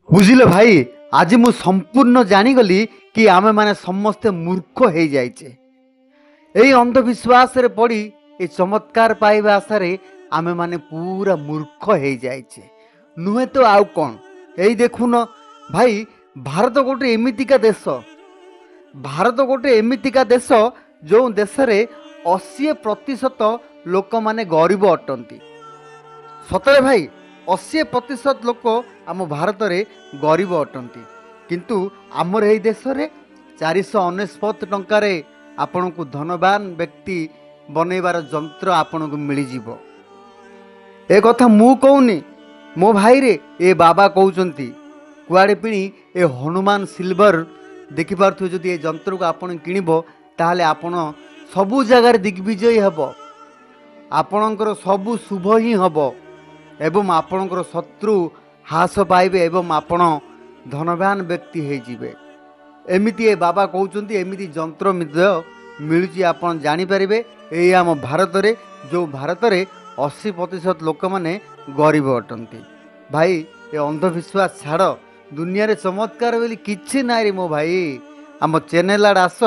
बुझिल भाई आज मु संपूर्ण जानीगली कि आमे माने समस्ते मूर्ख हो जाइचे। एई अंधविश्वास रे पड़ी ए चमत्कार पाइबा आशारे आमे माने पूरा मूर्ख हो जाइचे नुहे तो आउ कौन। एई देखुन भाई भारत गोटे एमितिका देश, भारत गोटे एमितिका देश जो देश रे 80% लोक माने गरीब अटंती। सतरे भाई 80% लोक आम भारत में गरीब अटंती किंतु आमर यही देश में 499 टंकार आपण को धनवान व्यक्ति बनइबार जंत्र आपण को मिल जीवो। ए कथा मु कहूनी मो भाई रे ए बाबा कहउचंती कुआड़े पिणी ए हनुमान सिल्वर देखि पारथु जदि ए जंत्र को आपण किनिबो ताहले आपण सबु जगार दिग्विजयी हबो, आपणकर सबु शुभ ही हबो एवं आपणकर शत्रु ह्रास पाइबे एवं आपण धनवान व्यक्ति हो जिवे। एमिति ए बाबा कहउचंती एमिति जंत्र मिलुची आपण जानि परिबे। एई आम भारत रे जो भारत रे 80% लोक माने गरीब अटंती। भाई ए अंधविश्वास छाड़ दुनिया रे चमत्कार बोली किछि नाइ रे मो भाई। आम चैनल आड़ आस